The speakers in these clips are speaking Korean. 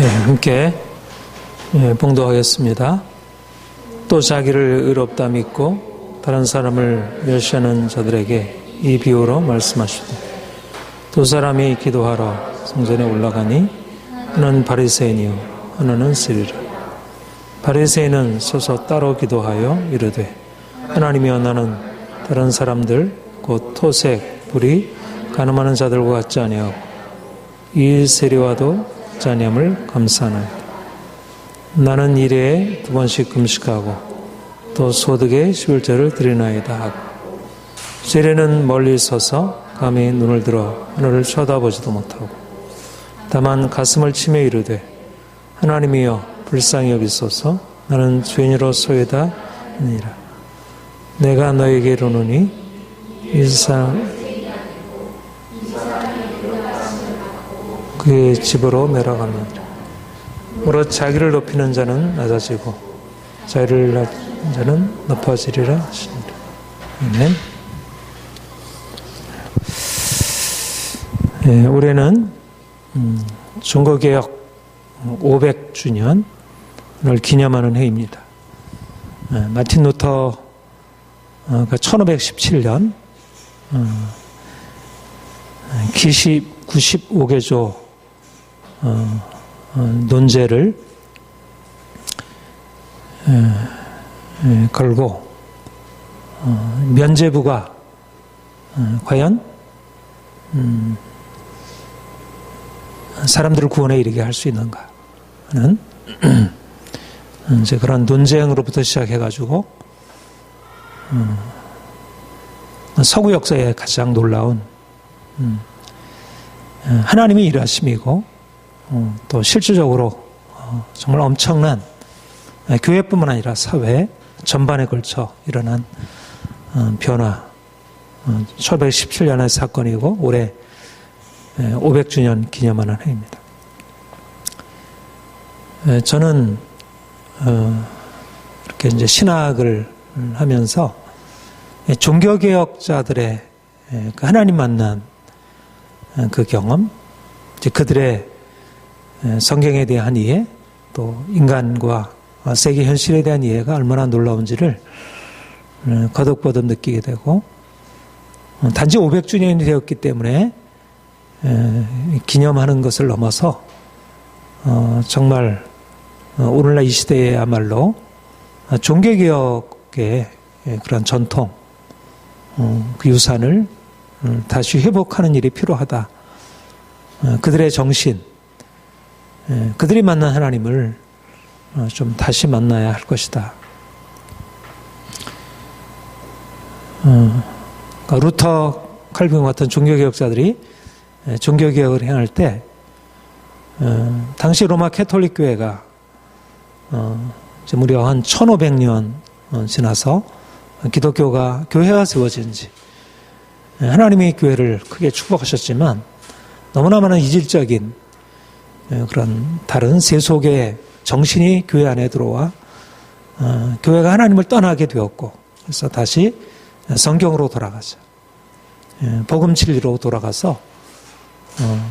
함께 봉독하겠습니다. 또 자기를 의롭다 믿고 다른 사람을 멸시하는 자들에게 이 비유로 말씀하시되, 두 사람이 기도하러 성전에 올라가니 하나는 바리새인이요 하나는 세리라. 바리새인은 서서 따로 기도하여 이르되, 하나님이여, 나는 다른 사람들 곧 토색, 불의, 간음하는 자들과 같지 아니하고 이 세리와도 같지 아니함을 감사하나이다. 나는 일회에 2번씩 금식하고 또 소득의 11조를 드리나이다 하고, 세리는 멀리 서서 감히 눈을 들어 하늘을 쳐다보지도 못하고 다만 가슴을 치며 이르되, 하나님이여 불쌍히 여기소서, 나는 죄인으로 소외다 하니라. 내가 너에게 이르노니 이 사람 그의 집으로 내려가느니라. 무릇 자기를 높이는 자는 낮아지고 자기를 낮은 자는 높아지리라 하시니라. 아멘. 올해는 종교개혁 500주년을 기념하는 해입니다. 마틴 루터가 1517년 기시 95개조 논제를 걸고 면죄부가 과연 사람들을 구원에 이르게 할 수 있는가 하는 이제 그런 논쟁으로부터 시작해가지고 서구 역사의 가장 놀라운 하나님의 일하심이고, 또 실질적으로 정말 엄청난 교회뿐만 아니라 사회 전반에 걸쳐 일어난 변화, 1517년의 사건이고 올해 500주년 기념하는 해입니다. 저는 이렇게 이제 신학을 하면서 종교개혁자들의 그 하나님 만난 그 경험, 이제 그들의 성경에 대한 이해, 또 인간과 세계 현실에 대한 이해가 얼마나 놀라운지를 거듭거듭 느끼게 되고, 단지 500주년이 되었기 때문에 기념하는 것을 넘어서 정말 오늘날 이 시대에야말로 종교개혁의 그런 전통, 그 유산을 다시 회복하는 일이 필요하다. 그들의 정신, 그들이 만난 하나님을 좀 다시 만나야 할 것이다. 그러니까 루터, 칼빈 같은 종교개혁자들이 종교개혁을 행할 때 당시 로마 캐톨릭 교회가 무려 한 1500년 지나서 기독교가 교회가 세워진 지, 하나님이 교회를 크게 축복하셨지만 너무나 많은 이질적인 그런 다른 세속의 정신이 교회 안에 들어와 교회가 하나님을 떠나게 되었고, 그래서 다시 성경으로 돌아가자, 복음 진리로 돌아가서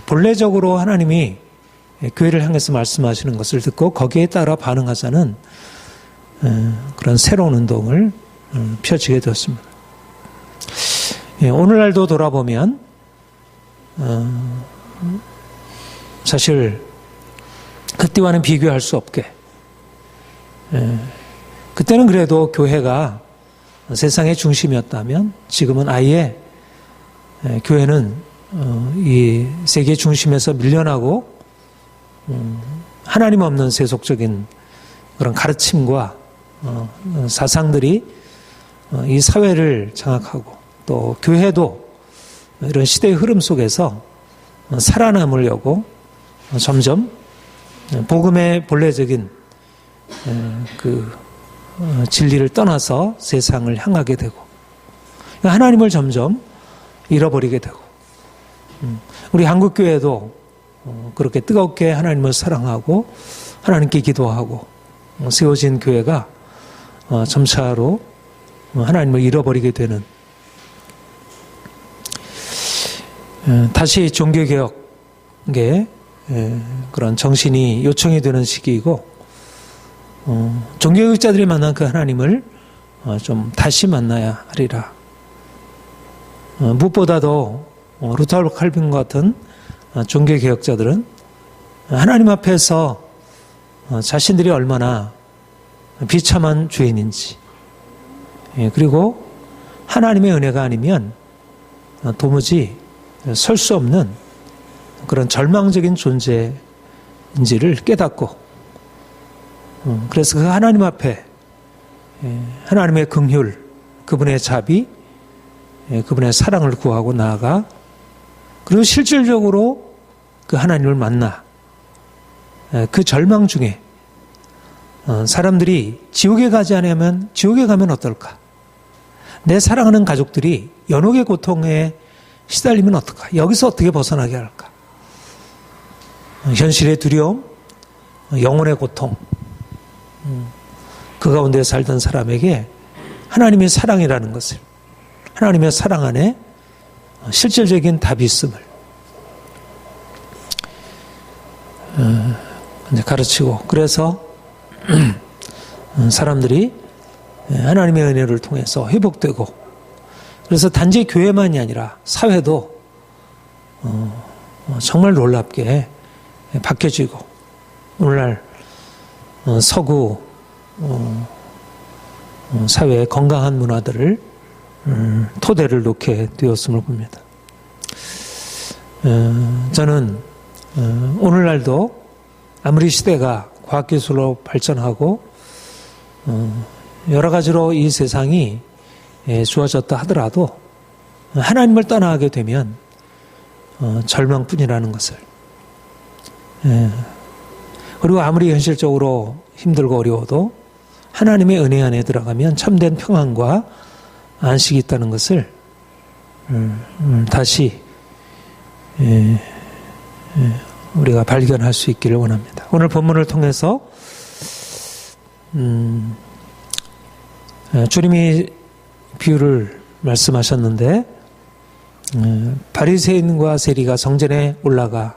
본래적으로 하나님이 교회를 향해서 말씀하시는 것을 듣고 거기에 따라 반응하자는 그런 새로운 운동을 펼치게 되었습니다. 오늘날도 돌아보면 사실 그때와는 비교할 수 없게, 그때는 그래도 교회가 세상의 중심이었다면 지금은 아예 교회는 이 세계 중심에서 밀려나고 하나님 없는 세속적인 그런 가르침과 사상들이 이 사회를 장악하고, 또 교회도 이런 시대의 흐름 속에서 살아남으려고 점점 복음의 본래적인 그 진리를 떠나서 세상을 향하게 되고, 하나님을 점점 잃어버리게 되고, 우리 한국교회도 그렇게 뜨겁게 하나님을 사랑하고 하나님께 기도하고 세워진 교회가 점차로 하나님을 잃어버리게 되는, 다시 종교개혁의 그런 정신이 요청이 되는 시기이고, 종교개혁자들이 만난 그 하나님을 좀 다시 만나야 하리라. 무엇보다도 루터 칼빈과 같은 종교개혁자들은 하나님 앞에서 자신들이 얼마나 비참한 죄인인지, 그리고 하나님의 은혜가 아니면 도무지 설 수 없는 그런 절망적인 존재인지를 깨닫고, 그래서 그 하나님 앞에 하나님의 긍휼, 그분의 자비, 그분의 사랑을 구하고 나아가, 그리고 실질적으로 그 하나님을 만나 그 절망 중에 사람들이 지옥에 가지 않으면 지옥에 가면 어떨까? 내 사랑하는 가족들이 연옥의 고통에 시달리면 어떨까? 여기서 어떻게 벗어나게 할까? 현실의 두려움, 영혼의 고통, 그 가운데 살던 사람에게 하나님의 사랑이라는 것을, 하나님의 사랑 안에 실질적인 답이 있음을 가르치고, 그래서 사람들이 하나님의 은혜를 통해서 회복되고, 그래서 단지 교회만이 아니라 사회도 정말 놀랍게 바뀌어지고, 오늘날 서구 사회의 건강한 문화들을 토대를 놓게 되었음을 봅니다. 저는 오늘날도 아무리 시대가 과학기술로 발전하고 여러 가지로 이 세상이 좋아졌다 하더라도 하나님을 떠나게 되면 절망뿐이라는 것을, 그리고 아무리 현실적으로 힘들고 어려워도 하나님의 은혜 안에 들어가면 참된 평안과 안식이 있다는 것을 다시 우리가 발견할 수 있기를 원합니다. 오늘 본문을 통해서 주님이 비유를 말씀하셨는데, 바리새인과 세리가 성전에 올라가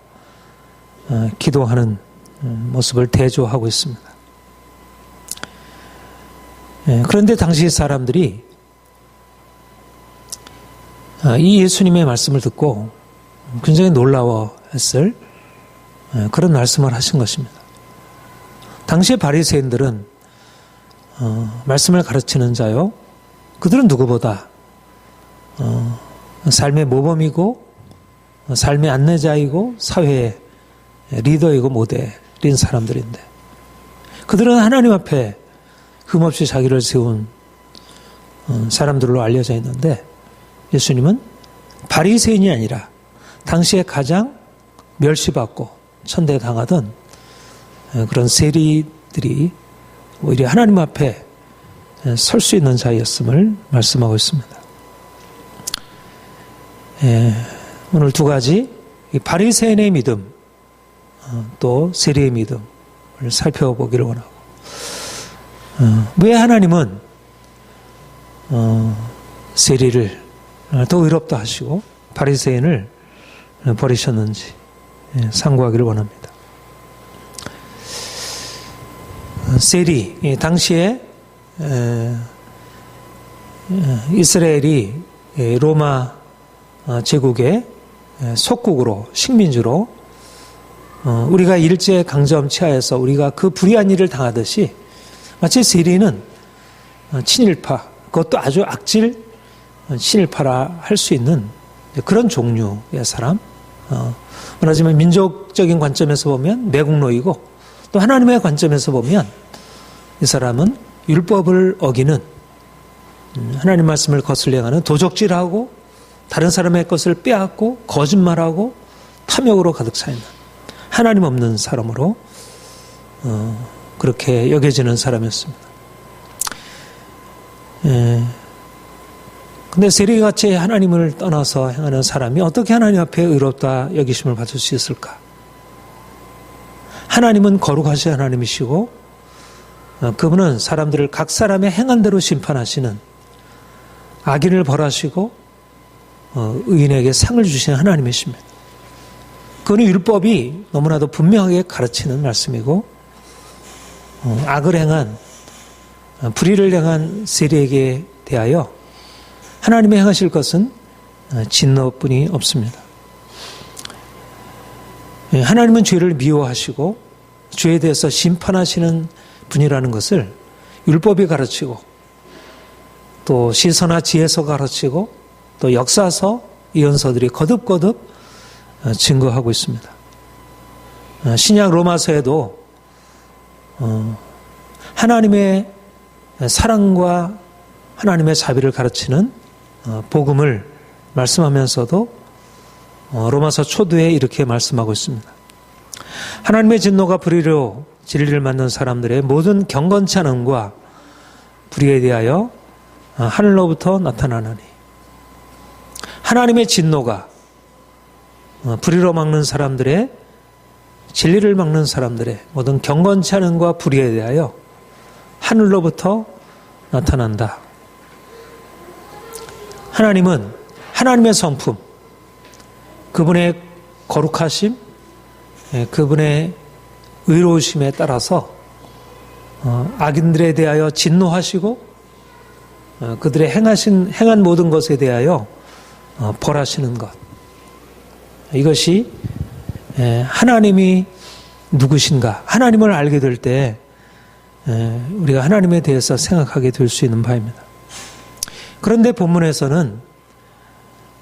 기도하는 모습을 대조하고 있습니다. 그런데 당시 사람들이 이 예수님의 말씀을 듣고 굉장히 놀라워했을 그런 말씀을 하신 것입니다. 당시의 바리새인들은 말씀을 가르치는 자요, 그들은 누구보다 삶의 모범이고 삶의 안내자이고 사회의 리더이고 모델인 사람들인데, 그들은 하나님 앞에 흠없이 자기를 세운 사람들로 알려져 있는데, 예수님은 바리새인이 아니라 당시에 가장 멸시받고 천대당하던 그런 세리들이 오히려 하나님 앞에 설 수 있는 자였음을 말씀하고 있습니다. 오늘 두 가지, 바리새인의 믿음, 또 세리의 믿음을 살펴보기를 원하고, 왜 하나님은 세리를 더 의롭다 하시고 바리새인을 버리셨는지 상고하기를 원합니다. 세리, 당시에 이스라엘이 로마 제국의 속국으로, 식민지로, 우리가 일제 강점 치하에서 우리가 그 불의한 일을 당하듯이 마치 세리는 친일파, 그것도 아주 악질 친일파라 할 수 있는 그런 종류의 사람, 말하자면 민족적인 관점에서 보면 매국노이고, 또 하나님의 관점에서 보면 이 사람은 율법을 어기는, 하나님 말씀을 거슬려가는, 도적질하고 다른 사람의 것을 빼앗고 거짓말하고 탐욕으로 가득 차 있는 하나님 없는 사람으로 그렇게 여겨지는 사람이었습니다. 근데 세리같이 하나님을 떠나서 행하는 사람이 어떻게 하나님 앞에 의롭다 여기심을 받을 수 있을까? 하나님은 거룩하신 하나님이시고, 그분은 사람들을 각 사람의 행한 대로 심판하시는, 악인을 벌하시고 의인에게 상을 주시는 하나님이십니다. 그건 율법이 너무나도 분명하게 가르치는 말씀이고, 악을 행한, 불의를 행한 세리에게 대하여 하나님이 행하실 것은 진노뿐이 없습니다. 하나님은 죄를 미워하시고 죄에 대해서 심판하시는 분이라는 것을 율법이 가르치고, 또 시서나 지혜서 가르치고, 또 역사서, 예언서들이 거듭거듭 증거하고 있습니다. 신약 로마서에도 하나님의 사랑과 하나님의 자비를 가르치는 복음을 말씀하면서도 로마서 초두에 이렇게 말씀하고 있습니다. 하나님의 진노가 불의로 진리를 만든 사람들의 모든 경건치 않음과 불의에 대하여 하늘로부터 나타나나니, 하나님의 진노가 불의로 막는 사람들의, 진리를 막는 사람들의 모든 경건치 않음과 불의에 대하여 하늘로부터 나타난다. 하나님은 하나님의 성품, 그분의 거룩하심, 그분의 의로우심에 따라서 악인들에 대하여 진노하시고 그들의 행한 모든 것에 대하여 벌하시는 것. 이것이 하나님이 누구신가, 하나님을 알게 될 때 우리가 하나님에 대해서 생각하게 될 수 있는 바입니다. 그런데 본문에서는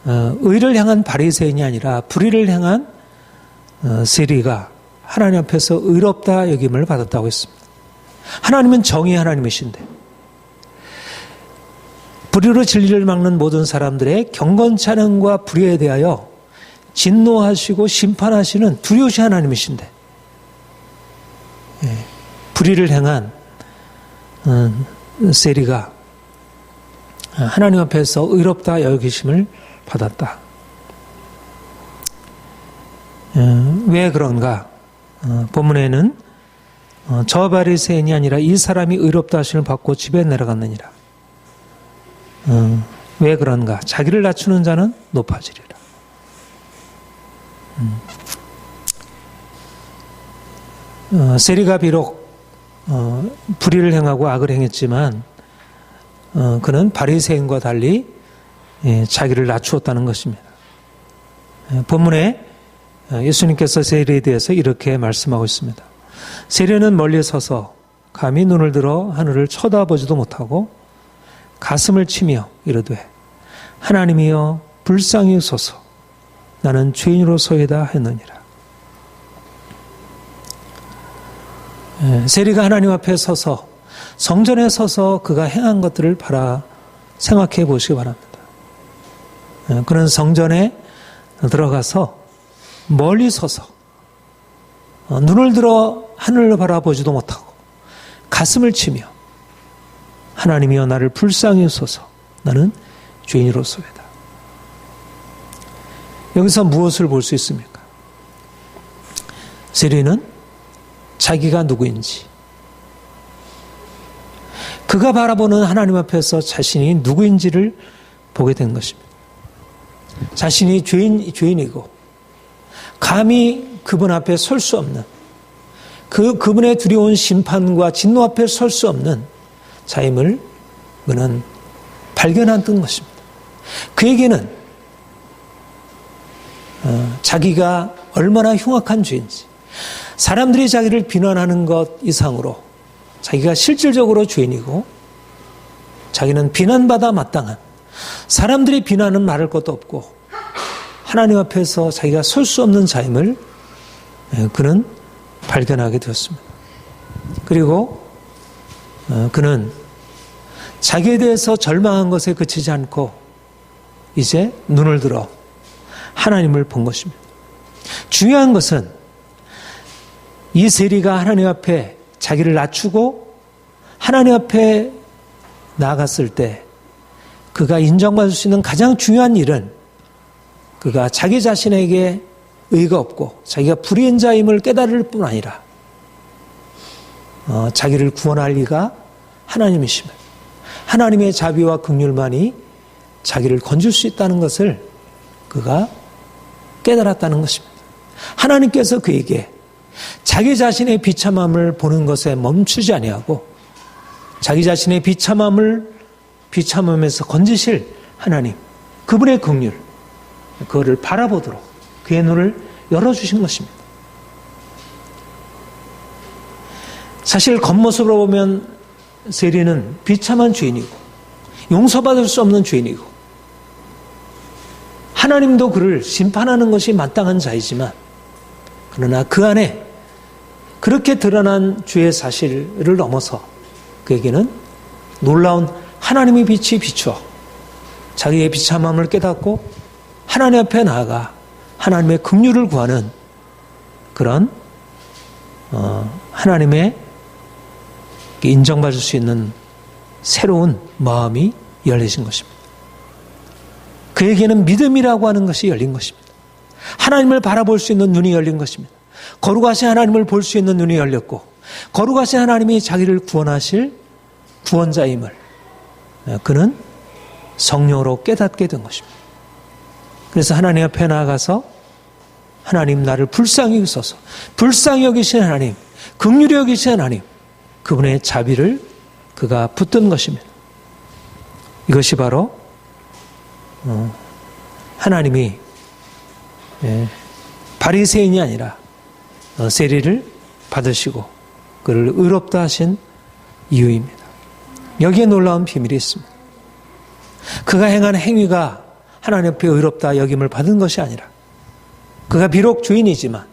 의를 향한 바리새인이 아니라 불의를 향한 세리가 하나님 앞에서 의롭다 여김을 받았다고 했습니다. 하나님은 정의의 하나님이신데 불의로 진리를 막는 모든 사람들의 경건치 않음과 불의에 대하여 진노하시고 심판하시는 두려우신 하나님이신데, 불의를 행한 세리가 하나님 앞에서 의롭다 여기심을 받았다. 왜 그런가? 본문에는 저 바리새인이 아니라 이 사람이 의롭다 하심을 받고 집에 내려갔느니라. 왜 그런가? 자기를 낮추는 자는 높아지리라. 세리가 비록 불의를 행하고 악을 행했지만 그는 바리새인과 달리 자기를 낮추었다는 것입니다. 본문에 예수님께서 세리에 대해서 이렇게 말씀하고 있습니다. 세리는 멀리 서서 감히 눈을 들어 하늘을 쳐다보지도 못하고 가슴을 치며 이르되 하나님이여 불쌍히 여소서 나는 죄인으로소이다 했느니라. 세리가 하나님 앞에 서서 성전에 서서 그가 행한 것들을 생각해 보시기 바랍니다. 그는 성전에 들어가서 멀리 서서 눈을 들어 하늘을 바라보지도 못하고 가슴을 치며 하나님이여 나를 불쌍히 여소서 나는 죄인으로소이다. 여기서 무엇을 볼 수 있습니까? 세리는 자기가 누구인지, 그가 바라보는 하나님 앞에서 자신이 누구인지를 보게 된 것입니다. 자신이 죄인이고 감히 그분 앞에 설 수 없는, 그분의 두려운 심판과 진노 앞에 설 수 없는 자임을 그는 발견한 것입니다. 그에게는 자기가 얼마나 흉악한 죄인지, 사람들이 자기를 비난하는 것 이상으로 자기가 실질적으로 죄인이고 자기는 비난받아 마땅한, 사람들이 비난은 말할 것도 없고 하나님 앞에서 자기가 설 수 없는 자임을 그는 발견하게 되었습니다. 그리고 그는 자기에 대해서 절망한 것에 그치지 않고 이제 눈을 들어 하나님을 본 것입니다. 중요한 것은 이 세리가 하나님 앞에 자기를 낮추고 하나님 앞에 나아갔을 때 그가 인정받을 수 있는 가장 중요한 일은 그가 자기 자신에게 의가 없고 자기가 불의한 자임을 깨달을 뿐 아니라 자기를 구원할 이가 하나님이시며 하나님의 자비와 긍휼만이 자기를 건질 수 있다는 것을 그가 깨달았다는 것입니다. 하나님께서 그에게 자기 자신의 비참함을 보는 것에 멈추지 아니하고 자기 자신의 비참함에서 건지실 하나님, 그분의 긍휼, 그거를 바라보도록 그의 눈을 열어주신 것입니다. 사실 겉모습으로 보면 세리는 비참한 죄인이고 용서받을 수 없는 죄인이고 하나님도 그를 심판하는 것이 마땅한 자이지만 그러나 그 안에 그렇게 드러난 죄의 사실을 넘어서 그에게는 놀라운 하나님의 빛이 비추어 자기의 비참함을 깨닫고 하나님 앞에 나아가 하나님의 긍휼을 구하는 그런 하나님의 인정받을 수 있는 새로운 마음이 열리신 것입니다. 그에게는 믿음이라고 하는 것이 열린 것입니다. 하나님을 바라볼 수 있는 눈이 열린 것입니다. 거룩하신 하나님을 볼 수 있는 눈이 열렸고 거룩하신 하나님이 자기를 구원하실 구원자임을 그는 성령으로 깨닫게 된 것입니다. 그래서 하나님 앞에 나아가서 하나님 나를 불쌍히 여기소서, 불쌍히 여기신 하나님, 긍휼히 여기신 하나님, 그분의 자비를 그가 붙든 것입니다. 이것이 바로 하나님이 바리새인이 아니라 세리를 받으시고 그를 의롭다 하신 이유입니다. 여기에 놀라운 비밀이 있습니다. 그가 행한 행위가 하나님 앞에 의롭다 여김을 받은 것이 아니라 그가 비록 죄인이지만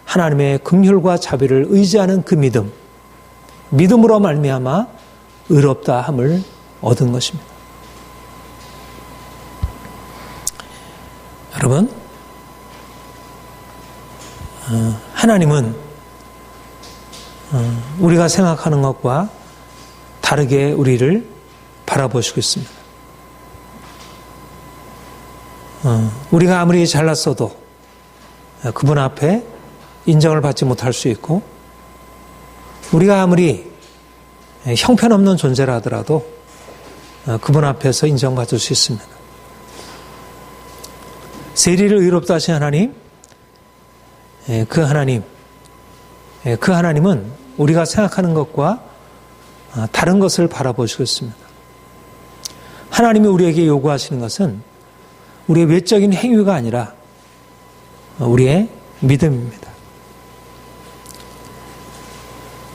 하나님의 긍휼과 자비를 의지하는 그 믿음으로 말미암아 의롭다 함을 얻은 것입니다. 여러분, 하나님은 우리가 생각하는 것과 다르게 우리를 바라보시고 있습니다. 우리가 아무리 잘났어도 그분 앞에 인정을 받지 못할 수 있고 우리가 아무리 형편없는 존재라 하더라도 그분 앞에서 인정받을 수 있습니다. 세리를 의롭다 하신 하나님, 그 하나님은 우리가 생각하는 것과 다른 것을 바라보시고 있습니다. 하나님이 우리에게 요구하시는 것은 우리의 외적인 행위가 아니라 우리의 믿음입니다.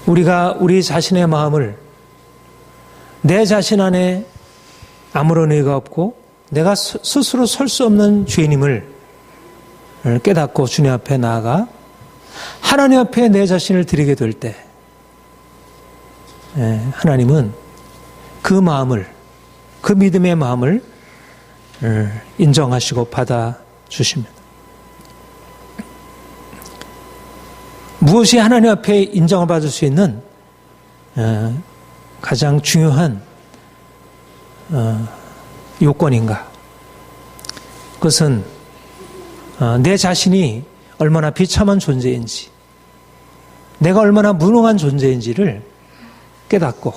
우리가 우리 자신의 마음을 내 자신 안에 아무런 의가 없고 내가 스스로 설 수 없는 죄인임을 깨닫고 주님 앞에 나아가 하나님 앞에 내 자신을 드리게 될 때 하나님은 그 마음을, 그 믿음의 마음을 인정하시고 받아주십니다. 무엇이 하나님 앞에 인정을 받을 수 있는 가장 중요한 요건인가? 그것은 내 자신이 얼마나 비참한 존재인지, 내가 얼마나 무능한 존재인지를 깨닫고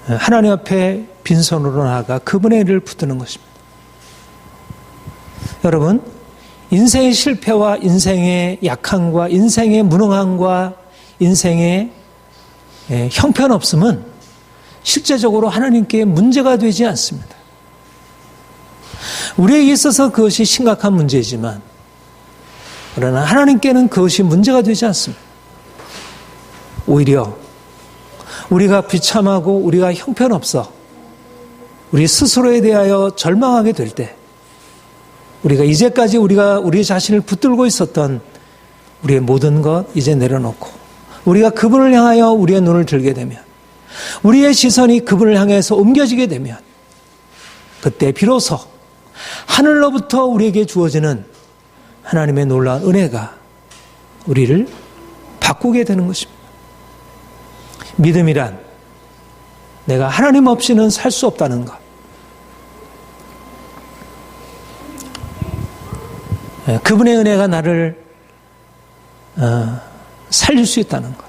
하나님 앞에 빈손으로 나아가 그분의 일을 붙드는 것입니다. 여러분, 인생의 실패와 인생의 약함과 인생의 무능함과 인생의 형편없음은 실제적으로 하나님께 문제가 되지 않습니다. 우리에게 있어서 그것이 심각한 문제이지만 그러나 하나님께는 그것이 문제가 되지 않습니다. 오히려 우리가 비참하고 우리가 형편없어 우리 스스로에 대하여 절망하게 될 때 우리가 이제까지 우리 자신을 붙들고 있었던 우리의 모든 것 이제 내려놓고 우리가 그분을 향하여 우리의 눈을 들게 되면 우리의 시선이 그분을 향해서 옮겨지게 되면 그때 비로소 하늘로부터 우리에게 주어지는 하나님의 놀라운 은혜가 우리를 바꾸게 되는 것입니다. 믿음이란 내가 하나님 없이는 살 수 없다는 것. 그분의 은혜가 나를 살릴 수 있다는 것.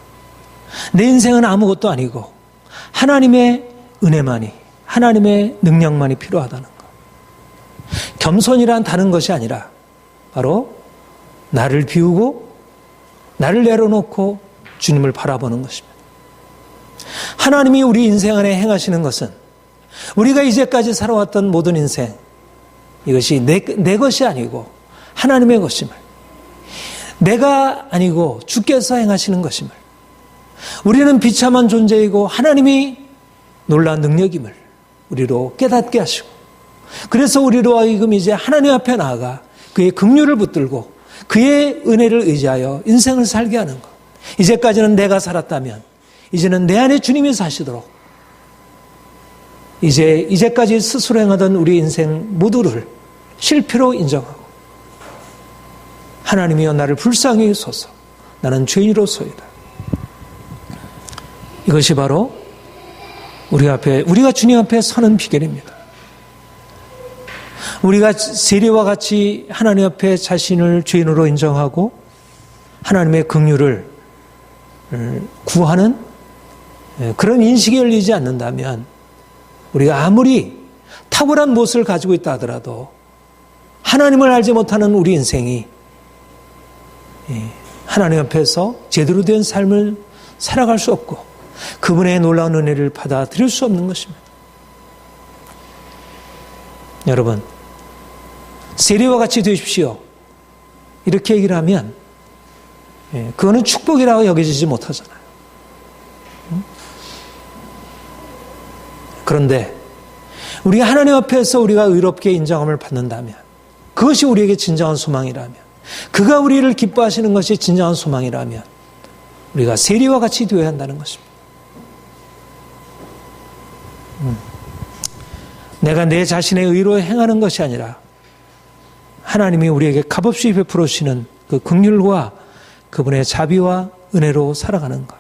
내 인생은 아무것도 아니고 하나님의 은혜만이, 하나님의 능력만이 필요하다는 것. 겸손이란 다른 것이 아니라 바로 나를 비우고 나를 내려놓고 주님을 바라보는 것입니다. 하나님이 우리 인생 안에 행하시는 것은 우리가 이제까지 살아왔던 모든 인생, 이것이 내 것이 아니고 하나님의 것임을, 내가 아니고 주께서 행하시는 것임을, 우리는 비참한 존재이고 하나님이 놀라운 능력임을 우리로 깨닫게 하시고, 그래서 우리로 하여금 이제 하나님 앞에 나아가 그의 긍휼을 붙들고 그의 은혜를 의지하여 인생을 살게 하는 것. 이제까지는 내가 살았다면 이제는 내 안에 주님이 사시도록 이제까지 스스로 행하던 우리 인생 모두를 실패로 인정하고, 하나님이여 나를 불쌍히 여기소서, 나는 죄인으로소이다. 이것이 바로 우리가 주님 앞에 서는 비결입니다. 우리가 세리와 같이 하나님 앞에 자신을 죄인으로 인정하고 하나님의 긍휼을 구하는 그런 인식이 열리지 않는다면, 우리가 아무리 탁월한 모습을 가지고 있다 하더라도 하나님을 알지 못하는 우리 인생이 하나님 앞에서 제대로 된 삶을 살아갈 수 없고 그분의 놀라운 은혜를 받아들일 수 없는 것입니다. 여러분, 세리와 같이 되십시오, 이렇게 얘기를 하면 그거는 축복이라고 여겨지지 못하잖아요. 그런데 우리가 하나님 앞에서 우리가 의롭게 인정함을 받는다면, 그것이 우리에게 진정한 소망이라면, 그가 우리를 기뻐하시는 것이 진정한 소망이라면 우리가 세리와 같이 되어야 한다는 것입니다. 내가 내 자신의 의로 행하는 것이 아니라 하나님이 우리에게 값없이 베풀어 주시는 그 긍휼과 그분의 자비와 은혜로 살아가는 것.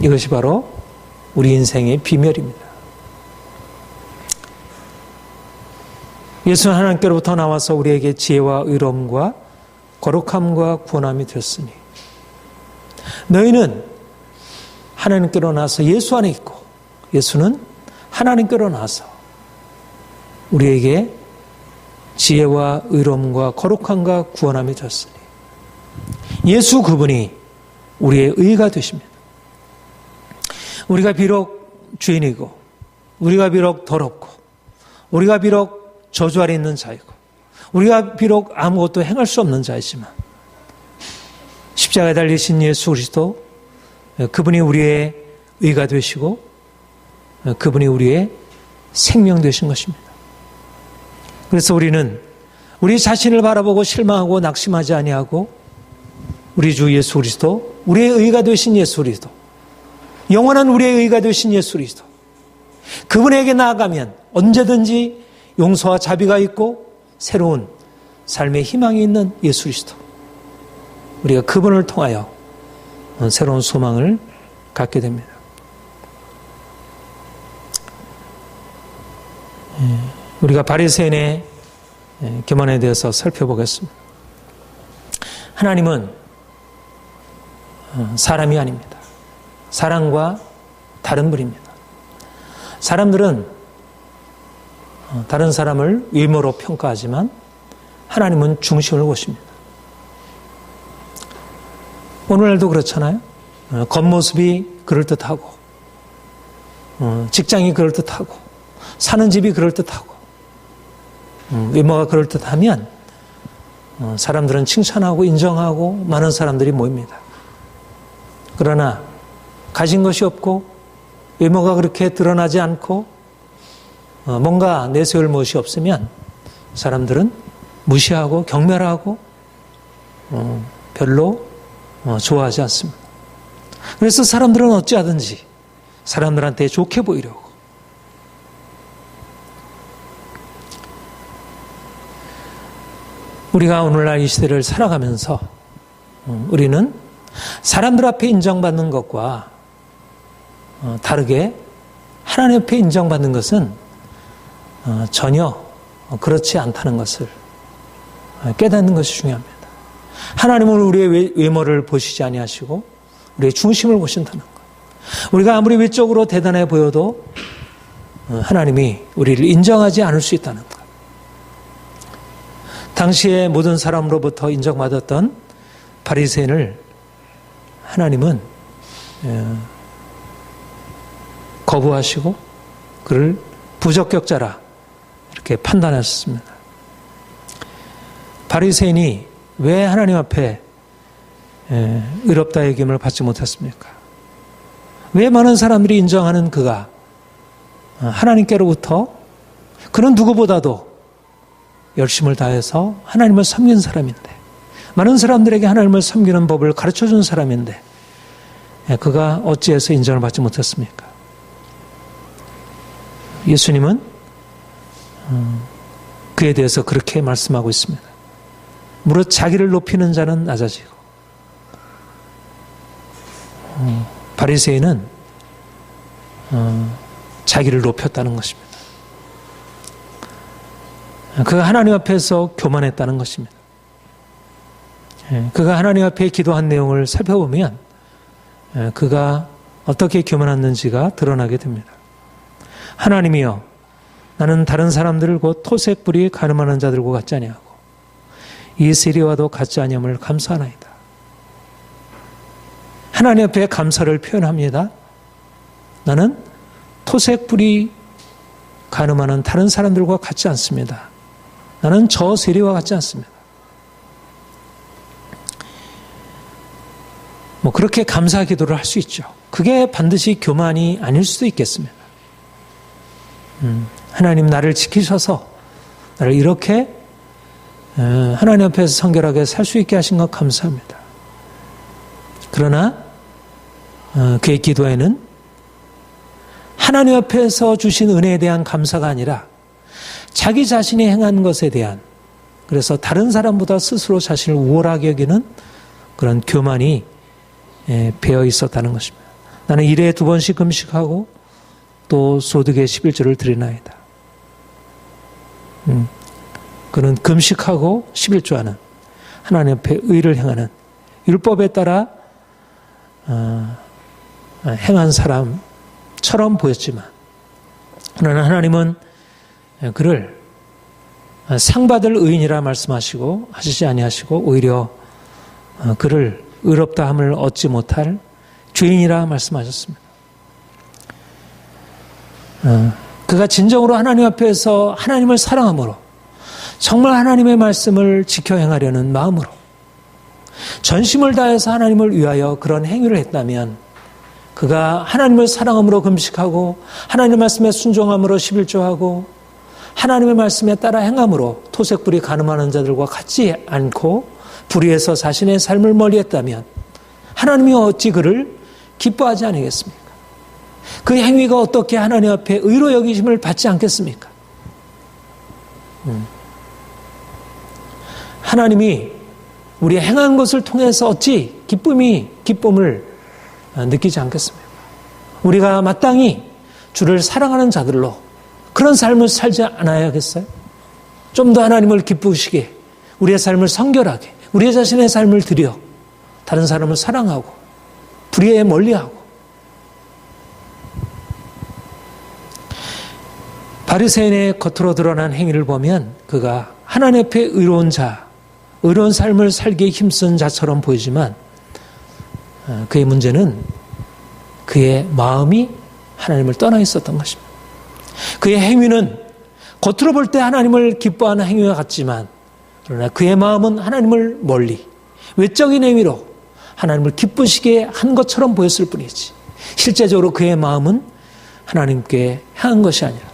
이것이 바로 우리 인생의 비밀입니다. 예수는 하나님께로부터 나와서 우리에게 지혜와 의로움과 거룩함과 구원함이 되었으니 너희는 하나님께로 나와서 예수 안에 있고 예수는 하나님께로 나와서 우리에게 지혜와 의로움과 거룩함과 구원함이 되었으니 예수 그분이 우리의 의가 되십니다. 우리가 비록 죄인이고, 우리가 비록 더럽고, 우리가 비록 저주 아래 있는 자이고, 우리가 비록 아무것도 행할 수 없는 자이지만 십자가에 달리신 예수 그리스도, 그분이 우리의 의가 되시고 그분이 우리의 생명 되신 것입니다. 그래서 우리는 우리 자신을 바라보고 실망하고 낙심하지 아니하고 우리 주 예수 그리스도, 우리의 의가 되신 예수 그리스도, 영원한 우리의 의가 되신 예수 그리스도, 그분에게 나아가면 언제든지 용서와 자비가 있고 새로운 삶의 희망이 있는 예수 그리스도, 우리가 그분을 통하여 새로운 소망을 갖게 됩니다. 우리가 바리새인의 교만에 대해서 살펴보겠습니다. 하나님은 사람이 아닙니다. 사람과 다른 분입니다. 사람들은 다른 사람을 외모로 평가하지만 하나님은 중심을 보십니다. 오늘날도 그렇잖아요. 겉모습이 그럴듯하고 직장이 그럴듯하고 사는 집이 그럴듯하고 외모가 그럴듯하면 사람들은 칭찬하고 인정하고 많은 사람들이 모입니다. 그러나 가진 것이 없고 외모가 그렇게 드러나지 않고 뭔가 내세울 무엇이 없으면 사람들은 무시하고 경멸하고 별로 좋아하지 않습니다. 그래서 사람들은 어찌하든지 사람들한테 좋게 보이려고, 우리가 오늘날 이 시대를 살아가면서 우리는 사람들 앞에 인정받는 것과 다르게 하나님 앞에 인정받는 것은 전혀 그렇지 않다는 것을 깨닫는 것이 중요합니다. 하나님은 우리의 외모를 보시지 아니하시고 우리의 중심을 보신다는 것. 우리가 아무리 외적으로 대단해 보여도 하나님이 우리를 인정하지 않을 수 있다는 것. 당시에 모든 사람으로부터 인정받았던 바리새인을 하나님은 거부하시고 그를 부적격자라 이렇게 판단하셨습니다. 바리새인이 왜 하나님 앞에 의롭다 여김을 받지 못했습니까? 왜 많은 사람들이 인정하는 그가 하나님께로부터 그는 누구보다도 열심을 다해서 하나님을 섬긴 사람인데, 많은 사람들에게 하나님을 섬기는 법을 가르쳐준 사람인데 그가 어찌해서 인정을 받지 못했습니까? 예수님은 그에 대해서 그렇게 말씀하고 있습니다. 무릇 자기를 높이는 자는 낮아지고 바리새인은 자기를 높였다는 것입니다. 그가 하나님 앞에서 교만했다는 것입니다. 그가 하나님 앞에 기도한 내용을 살펴보면 그가 어떻게 교만했는지가 드러나게 됩니다. 하나님이여, 나는 다른 사람들을 곧 토색불이 가늠하는 자들과 같지 아니하고 이 세리와도 같지 아니함을 감사하나이다. 하나님 앞에 감사를 표현합니다. 나는 토색불이 가늠하는 다른 사람들과 같지 않습니다. 나는 저 세리와 같지 않습니다. 그렇게 감사 기도를 할 수 있죠. 그게 반드시 교만이 아닐 수도 있겠습니다. 하나님 나를 지키셔서 나를 이렇게 하나님 앞에서 성결하게 살 수 있게 하신 것 감사합니다. 그러나 그의 기도에는 하나님 앞에서 주신 은혜에 대한 감사가 아니라 자기 자신이 행한 것에 대한, 그래서 다른 사람보다 스스로 자신을 우월하게 여기는 그런 교만이 배어 있었다는 것입니다. 나는 일에 2번씩 금식하고 또 소득의 11조를 드리나이다. 그는 금식하고 11조하는 하나님 앞에 의를 행하는 율법에 따라 행한 사람처럼 보였지만, 그러나 하나님은 그를 상받을 의인이라 말씀하시고 하시지 아니하시고 오히려 그를 의롭다함을 얻지 못할 죄인이라 말씀하셨습니다. 그가 진정으로 하나님 앞에서 하나님을 사랑함으로 정말 하나님의 말씀을 지켜 행하려는 마음으로 전심을 다해서 하나님을 위하여 그런 행위를 했다면, 그가 하나님을 사랑함으로 금식하고 하나님의 말씀에 순종함으로 11조하고 하나님의 말씀에 따라 행함으로 토색불이 가늠하는 자들과 같지 않고 불의에서 자신의 삶을 멀리했다면 하나님이 어찌 그를 기뻐하지 않겠습니까? 그 행위가 어떻게 하나님 앞에 의로 여기심을 받지 않겠습니까? 하나님이 우리의 행한 것을 통해서 어찌 기쁨을 느끼지 않겠습니까? 우리가 마땅히 주를 사랑하는 자들로 그런 삶을 살지 않아야겠어요? 좀 더 하나님을 기쁘시게, 우리의 삶을 성결하게, 우리의 자신의 삶을 드려 다른 사람을 사랑하고 불의에 멀리하고. 바리새인의 겉으로 드러난 행위를 보면 그가 하나님 앞에 의로운 삶을 살기에 힘쓴 자처럼 보이지만 그의 문제는 그의 마음이 하나님을 떠나 있었던 것입니다. 그의 행위는 겉으로 볼 때 하나님을 기뻐하는 행위와 같지만, 그러나 그의 마음은 하나님을 멀리 외적인 행위로 하나님을 기쁘시게 한 것처럼 보였을 뿐이지, 실제적으로 그의 마음은 하나님께 향한 것이 아니라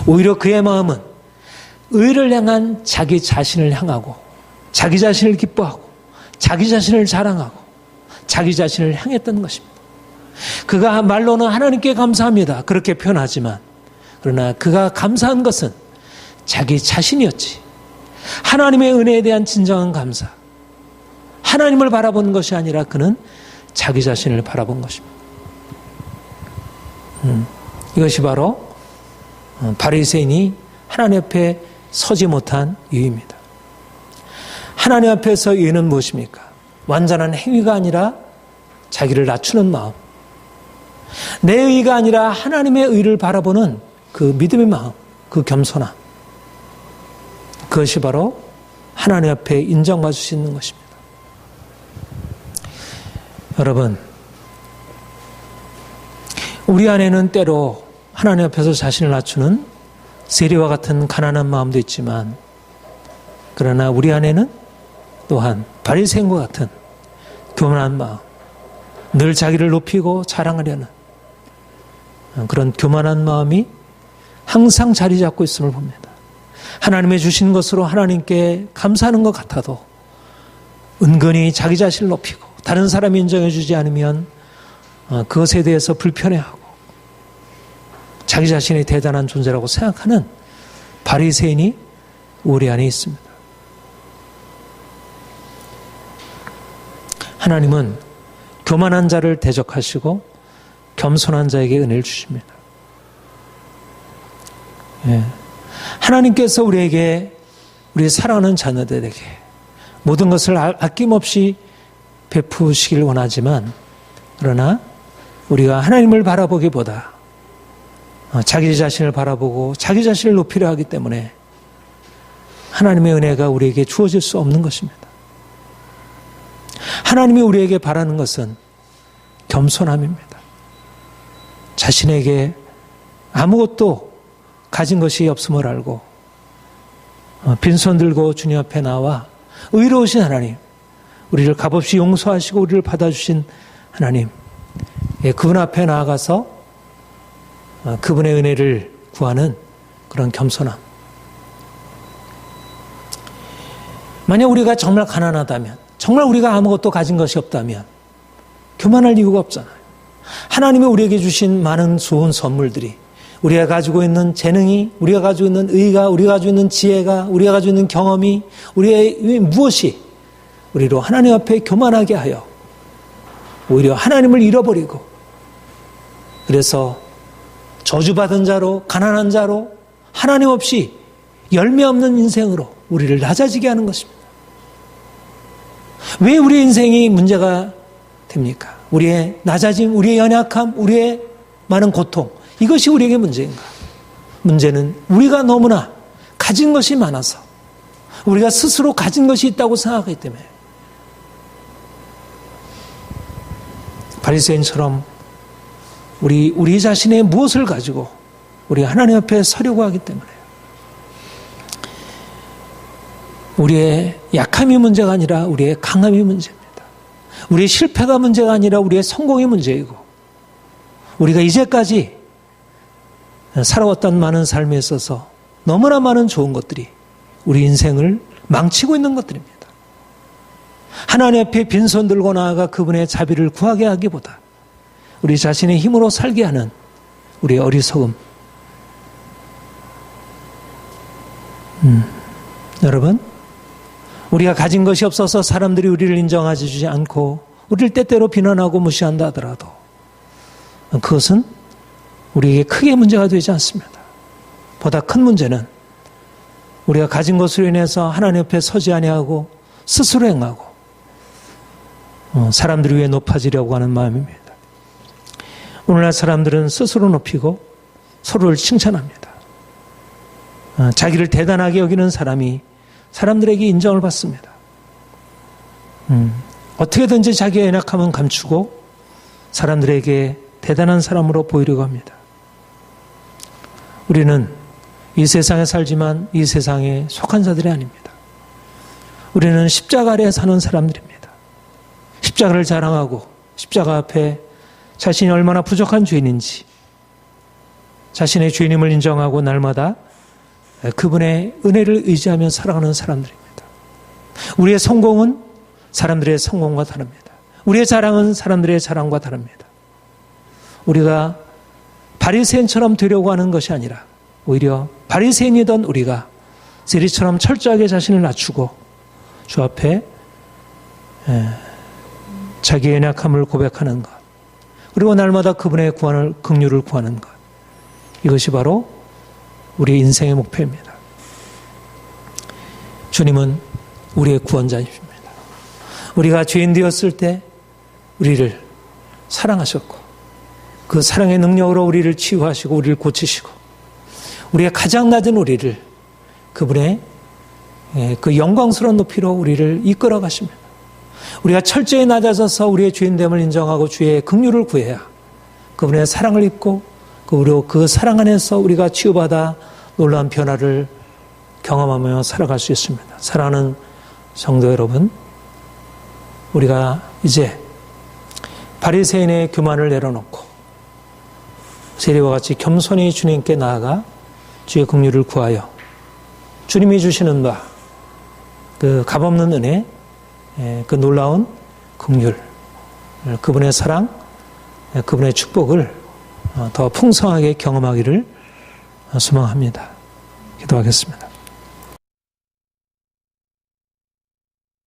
오히려 그의 마음은 의를 향한 자기 자신을 향하고 자기 자신을 기뻐하고 자기 자신을 자랑하고 자기 자신을 향했던 것입니다. 그가 말로는 하나님께 감사합니다 그렇게 표현하지만, 그러나 그가 감사한 것은 자기 자신이었지, 하나님의 은혜에 대한 진정한 감사, 하나님을 바라본 것이 아니라 그는 자기 자신을 바라본 것입니다. 이것이 바로 바리새인이 하나님 앞에 서지 못한 이유입니다. 하나님 앞에서 의는 무엇입니까? 완전한 행위가 아니라 자기를 낮추는 마음, 내 의가 아니라 하나님의 의를 바라보는 그 믿음의 마음, 그 겸손함, 그것이 바로 하나님 앞에 인정받을 수 있는 것입니다. 여러분, 우리 안에는 때로 하나님 앞에서 자신을 낮추는 세리와 같은 가난한 마음도 있지만, 그러나 우리 안에는 또한 바리새인과 같은 교만한 마음, 늘 자기를 높이고 자랑하려는 그런 교만한 마음이 항상 자리 잡고 있음을 봅니다. 하나님의 주신 것으로 하나님께 감사하는 것 같아도 은근히 자기 자신을 높이고 다른 사람이 인정해 주지 않으면 그것에 대해서 불편해하고 자기 자신이 대단한 존재라고 생각하는 바리새인이 우리 안에 있습니다. 하나님은 교만한 자를 대적하시고 겸손한 자에게 은혜를 주십니다. 하나님께서 우리에게, 우리 사랑하는 자녀들에게 모든 것을 아낌없이 베푸시길 원하지만, 그러나 우리가 하나님을 바라보기보다 자기 자신을 바라보고 자기 자신을 높이려 하기 때문에 하나님의 은혜가 우리에게 주어질 수 없는 것입니다. 하나님이 우리에게 바라는 것은 겸손함입니다. 자신에게 아무것도 가진 것이 없음을 알고 빈손 들고 주님 앞에 나와 의로우신 하나님, 우리를 값없이 용서하시고 우리를 받아주신 하나님, 그분 앞에 나아가서 그분의 은혜를 구하는 그런 겸손함. 만약 우리가 정말 가난하다면, 정말 우리가 아무것도 가진 것이 없다면 교만할 이유가 없잖아요. 하나님이 우리에게 주신 많은 좋은 선물들이, 우리가 가지고 있는 재능이, 우리가 가지고 있는 의가, 우리가 가지고 있는 지혜가, 우리가 가지고 있는 경험이, 우리의 무엇이 우리로 하나님 앞에 교만하게 하여 오히려 하나님을 잃어버리고, 그래서 저주받은 자로, 가난한 자로, 하나님 없이 열매 없는 인생으로 우리를 낮아지게 하는 것입니다. 왜 우리의 인생이 문제가 됩니까? 우리의 낮아짐, 우리의 연약함, 우리의 많은 고통, 이것이 우리에게 문제인가? 문제는 우리가 너무나 가진 것이 많아서, 우리가 스스로 가진 것이 있다고 생각하기 때문에, 바리새인처럼 우리 자신의 무엇을 가지고 우리 하나님 앞에 서려고 하기 때문에, 우리의 약함이 문제가 아니라 우리의 강함이 문제입니다. 우리의 실패가 문제가 아니라 우리의 성공이 문제이고, 우리가 이제까지 살아왔던 많은 삶에 있어서 너무나 많은 좋은 것들이 우리 인생을 망치고 있는 것들입니다. 하나님 앞에 빈손 들고 나아가 그분의 자비를 구하게 하기보다 우리 자신의 힘으로 살게 하는 우리의 어리석음. 여러분, 우리가 가진 것이 없어서 사람들이 우리를 인정하지 않고 우리를 때때로 비난하고 무시한다 하더라도 그것은 우리에게 크게 문제가 되지 않습니다. 보다 큰 문제는 우리가 가진 것으로 인해서 하나님 앞에 서지 아니하고 스스로 행하고 사람들 위해 높아지려고 하는 마음입니다. 오늘날 사람들은 스스로 높이고 서로를 칭찬합니다. 자기를 대단하게 여기는 사람이 사람들에게 인정을 받습니다. 어떻게든지 자기의 연약함은 감추고 사람들에게 대단한 사람으로 보이려고 합니다. 우리는 이 세상에 살지만 이 세상에 속한 자들이 아닙니다. 우리는 십자가 아래에 사는 사람들입니다. 십자가를 자랑하고 십자가 앞에 자신이 얼마나 부족한 죄인인지, 자신의 죄인임을 인정하고 날마다 그분의 은혜를 의지하며 살아가는 사람들입니다. 우리의 성공은 사람들의 성공과 다릅니다. 우리의 자랑은 사람들의 자랑과 다릅니다. 우리가 바리새인처럼 되려고 하는 것이 아니라 오히려 바리새인이던 우리가 세리처럼 철저하게 자신을 낮추고 주 앞에 자기의 연약함을 고백하는 것, 그리고 날마다 그분의 구원을, 긍휼을 구하는 것, 이것이 바로 우리의 인생의 목표입니다. 주님은 우리의 구원자이십니다. 우리가 죄인 되었을 때 우리를 사랑하셨고 그 사랑의 능력으로 우리를 치유하시고 우리를 고치시고 우리의 가장 낮은 우리를 그분의 그 영광스러운 높이로 우리를 이끌어 가십니다. 우리가 철저히 낮아져서 우리의 죄인됨을 인정하고 주의 긍휼을 구해야 그분의 사랑을 입고 그 사랑 안에서 우리가 치유받아 놀라운 변화를 경험하며 살아갈 수 있습니다. 사랑하는 성도 여러분, 우리가 이제 바리새인의 교만을 내려놓고 세리와 같이 겸손히 주님께 나아가 주의 긍휼을 구하여 주님이 주시는 바 그 값없는 은혜, 그 놀라운 긍휼, 그분의 사랑, 그분의 축복을 더 풍성하게 경험하기를 소망합니다. 기도하겠습니다.